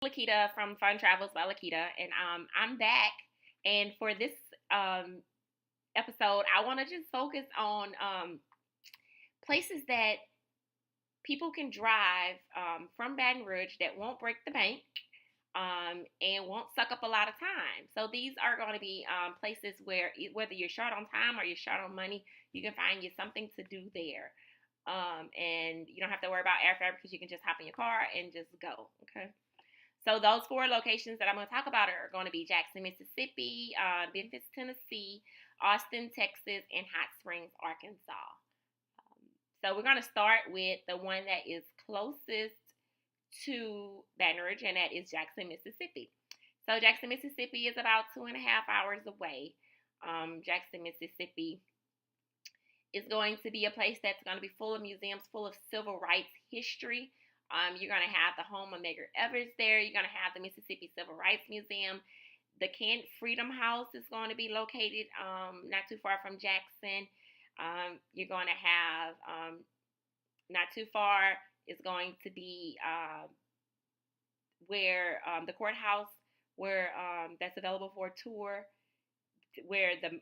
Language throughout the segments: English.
Lakita from Fun Travels by Lakita, and I'm back. And for this episode, I want to just focus on places that people can drive from Baton Rouge that won't break the bank and won't suck up a lot of time. So these are going to be places where whether you're short on time or you're short on money, you can find you something to do there. And you don't have to worry about airfare because you can just hop in your car and just go. Okay. So those four locations that I'm going to talk about are going to be Jackson, Mississippi, Memphis, Tennessee, Austin, Texas, and Hot Springs, Arkansas. So we're going to start with the one that is closest to Baton Rouge, and that is Jackson, Mississippi. So Jackson, Mississippi is about 2.5 hours away. Jackson, Mississippi is going to be a place that's going to be full of museums, full of civil rights history. You're going to have the home of Medgar Evers there. You're going to have the Mississippi Civil Rights Museum. The Kent Freedom House is going to be located not too far from Jackson. You're going to have not too far is going to be where the courthouse, where that's available for a tour, where the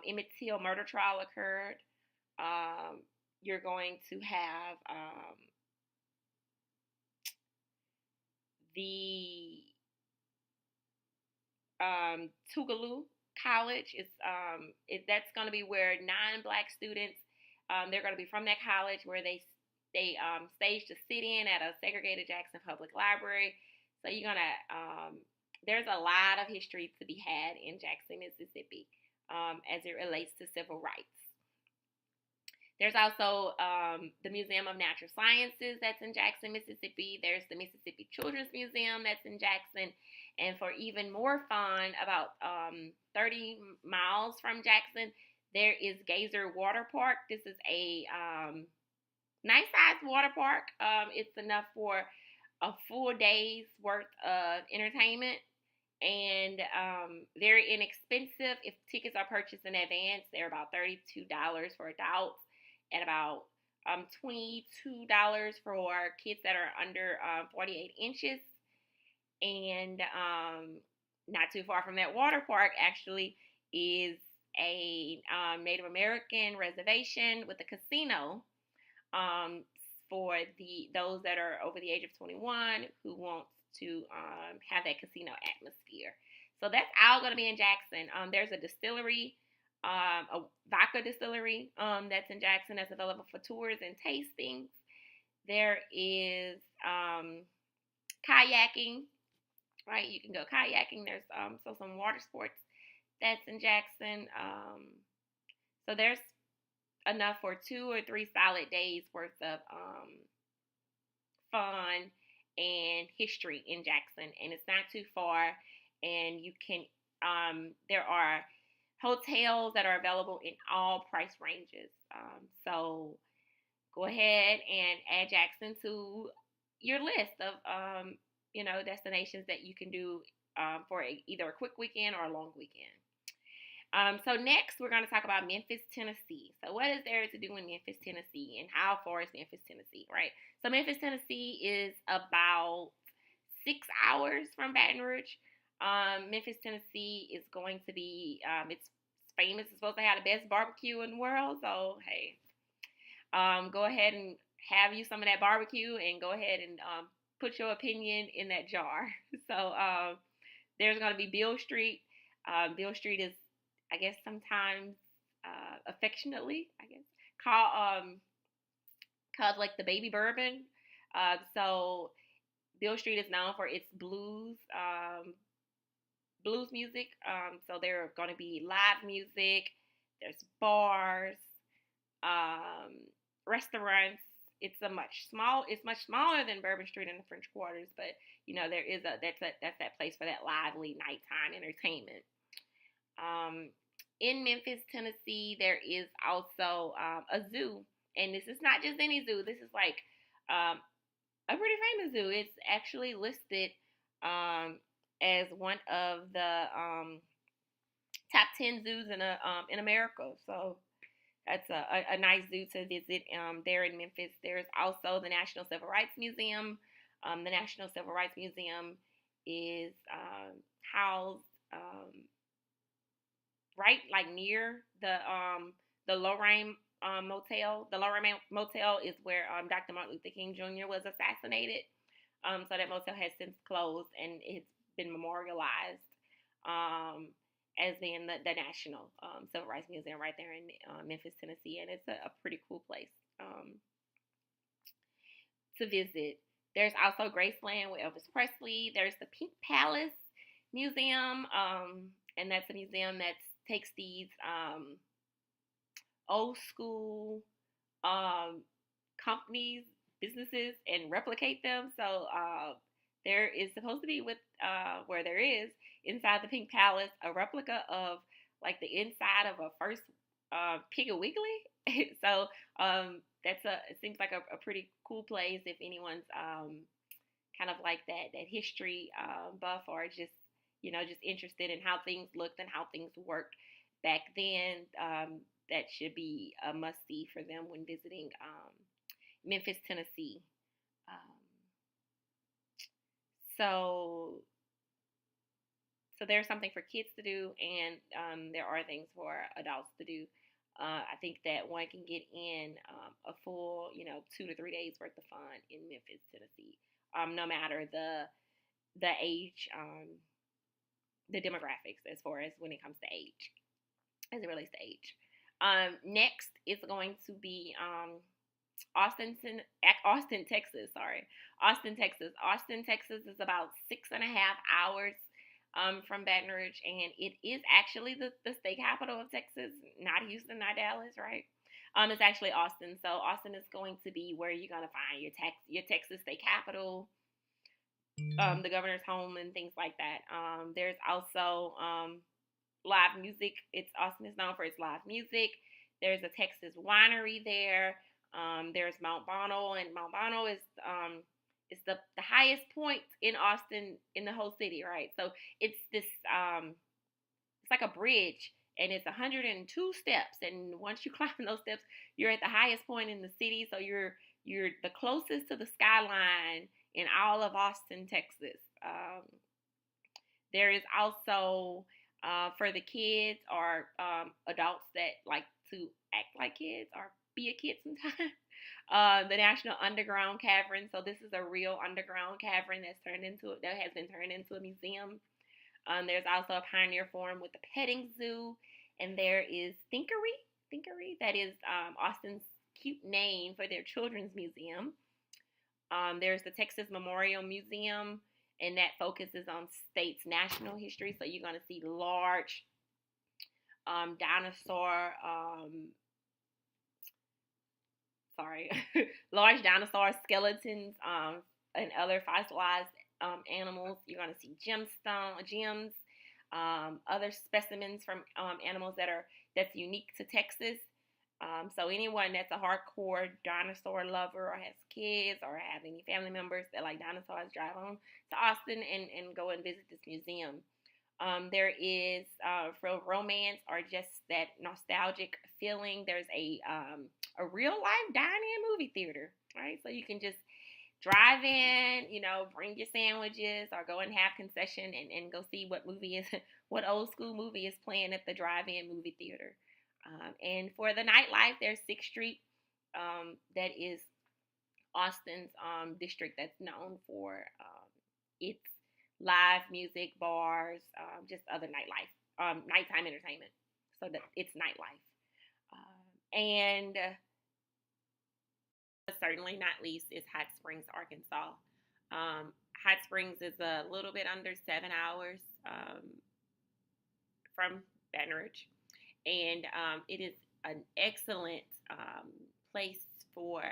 Emmett Till murder trial occurred. You're going to have the Tougaloo College is that's going to be where 9 Black students they're going to be from that college where they staged a sit-in at a segregated Jackson Public Library. So you're gonna there's a lot of history to be had in Jackson, Mississippi, as it relates to civil rights. There's also the Museum of Natural Sciences that's in Jackson, Mississippi. There's the Mississippi Children's Museum that's in Jackson. And for even more fun, about 30 miles from Jackson, there is Gazer Water Park. This is a nice sized water park. It's enough for a full day's worth of entertainment. And very inexpensive. If tickets are purchased in advance, they're about $32 for adults and about $22 for kids that are under 48 inches. And not too far from that water park actually is a Native American reservation with a casino for those that are over the age of 21 who want to have that casino atmosphere. So that's all going to be in Jackson. There's a distillery, a vodka distillery that's in Jackson that's available for tours and tastings. There is kayaking, right? You can go kayaking. There's some water sports that's in Jackson. So there's enough for 2 or 3 solid days worth of fun and history in Jackson, and it's not too far. And you can there are hotels that are available in all price ranges. So go ahead and add Jackson to your list of destinations that you can do for either a quick weekend or a long weekend. So next, we're going to talk about Memphis, Tennessee. So what is there to do in Memphis, Tennessee, and how far is Memphis, Tennessee, right? So Memphis, Tennessee is about 6 hours from Baton Rouge. Memphis, Tennessee is going to be, it's famous. It's supposed to have the best barbecue in the world. So, hey, go ahead and have you some of that barbecue and go ahead and put your opinion in that jar. So there's going to be Beale Street. Beale Street is, I guess, sometimes affectionately, called like the baby bourbon. So Beale Street is known for its blues music. So there are going to be live music. There's bars, restaurants. It's much smaller than Bourbon Street and the French Quarters, but there is that's that place for that lively nighttime entertainment. In Memphis, Tennessee, there is also a zoo, and this is not just any zoo. This is like a pretty famous zoo. It's actually listed as one of the top 10 zoos in America. So that's a nice zoo to visit there in Memphis. There's also the National Civil Rights Museum. The National Civil Rights Museum is housed right like near the Lorraine Motel. The Lorraine Motel is where Dr. Martin Luther King Jr. was assassinated. So that motel has since closed and it's been memorialized as being the National Civil Rights Museum right there in Memphis, Tennessee, and it's a pretty cool place to visit. There's also Graceland with Elvis Presley. There's the Pink Palace Museum, and that's a museum that takes these old school companies, businesses, and replicate them. So there is supposed to be where there is inside the Pink Palace a replica of like the inside of a first Piggly Wiggly. So it seems like a pretty cool place if anyone's kind of like that history buff or just just interested in how things looked and how things worked back then. That should be a must see for them when visiting Memphis, Tennessee. Um, so so there's something for kids to do, and there are things for adults to do. I think that one can get in a full, 2 to 3 days worth of fun in Memphis, Tennessee, no matter the age, the demographics as far as when it comes to age, as it relates to age. Next is going to be Austin, Texas. Sorry, Austin, Texas. Austin, Texas is about 6.5 hours from Baton Rouge, and it is actually the state capital of Texas, not Houston, not Dallas, right? It's actually Austin. So Austin is going to be where you're gonna find your Texas state capital, the governor's home, and things like that. There's also live music. Austin is known for its live music. There's a Texas winery there. There's Mount Bonnell, and Mount Bonnell is the highest point in Austin in the whole city, right? So it's this it's like a bridge, and it's 102 steps, and once you climb those steps, you're at the highest point in the city. So you're the closest to the skyline in all of Austin, Texas. There is also for the kids or adults that like to act like kids or be a kid sometimes. The National Underground Cavern. So this is a real underground cavern that has been turned into a museum. There's also a Pioneer Forum with a petting zoo, and there is Thinkery. That is Austin's cute name for their children's museum. There's the Texas Memorial Museum, and that focuses on state's national history. So you're going to see large large dinosaur skeletons and other fossilized animals. You're going to see gems, other specimens from animals that's unique to Texas. So anyone that's a hardcore dinosaur lover or has kids or have any family members that like dinosaurs, drive on to Austin and go and visit this museum. There is for romance or just that nostalgic feeling. There's a real life dine-in movie theater, right? So you can just drive in, bring your sandwiches or go and have concession and go see what old school movie is playing at the drive-in movie theater. And for the nightlife, there's 6th Street. That is Austin's district that's known for its live music, bars, just other nightlife, nighttime entertainment. So that it's nightlife. And certainly not least is Hot Springs, Arkansas. Hot Springs is a little bit under 7 hours from Baton Rouge. And it is an excellent place for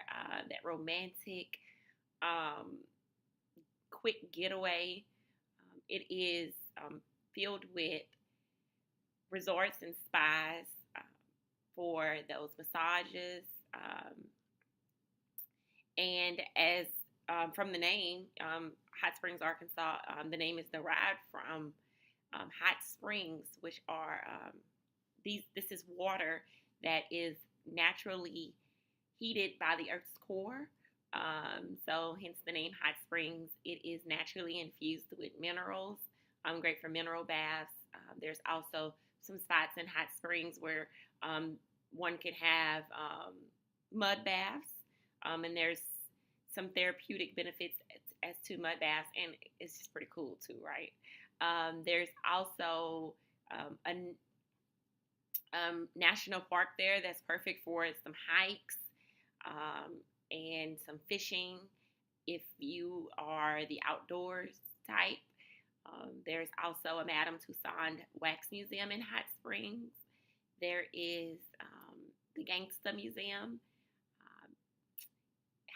that romantic, quick getaway. It is filled with resorts and spas for those massages. And as from the name, Hot Springs, Arkansas, the name is derived from hot springs, which are this is water that is naturally heated by the Earth's core, So hence the name hot springs. It is naturally infused with minerals. Great for mineral baths. There's also some spots in hot springs where one could have mud baths, and there's some therapeutic benefits as to mud baths, and it's just pretty cool too, right? There's also a national park there that's perfect for some hikes um, and some fishing if you are the outdoors type. There's also a Madame Tussauds Wax Museum in Hot Springs. There is the Gangsta Museum. Um,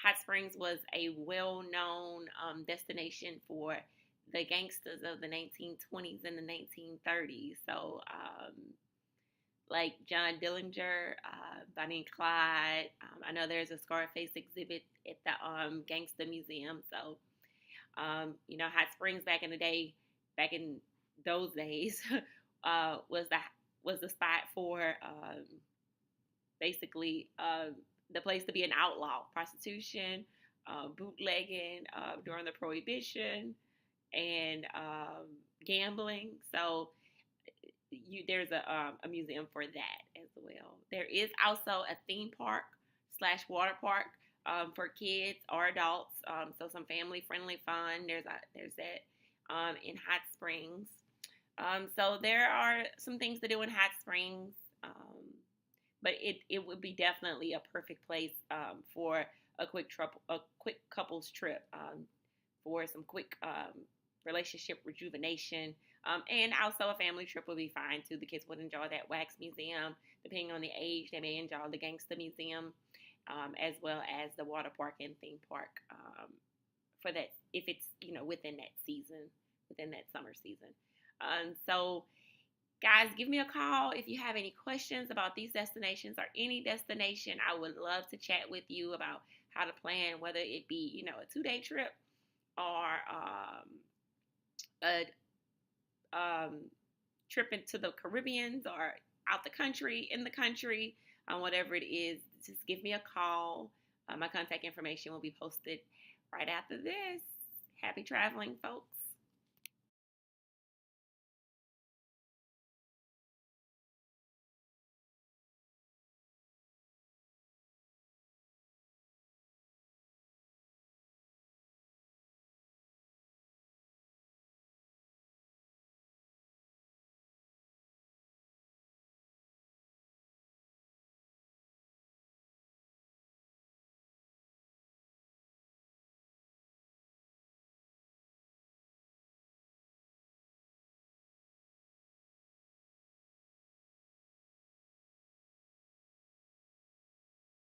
Hot Springs was a well known destination for the gangsters of the 1920s and the 1930s. So, like John Dillinger, Bonnie and Clyde. I know there's a Scarface exhibit at the Gangsta Museum. So, Hot Springs back in the day, back in those days, was the spot for basically the place to be an outlaw, prostitution, bootlegging during the Prohibition, and gambling. So there's a museum for that as well. There is also a theme park slash water park for kids or adults. So some family friendly fun. There's that in Hot Springs. So there are some things to do in Hot Springs, but it would be definitely a perfect place for a quick couples trip, for some quick relationship rejuvenation. And also a family trip would be fine too. The kids would enjoy that wax museum. Depending on the age, they may enjoy the Gangsta Museum, as well as the water park and theme park, for that, if it's within that season, within that summer season. So guys, give me a call if you have any questions about these destinations or any destination. I would love to chat with you about how to plan, whether it be a 2-day trip or a trip into the Caribbean or out the country, in the country, whatever it is. Just give me a call. My contact information will be posted right after this. Happy traveling, folks.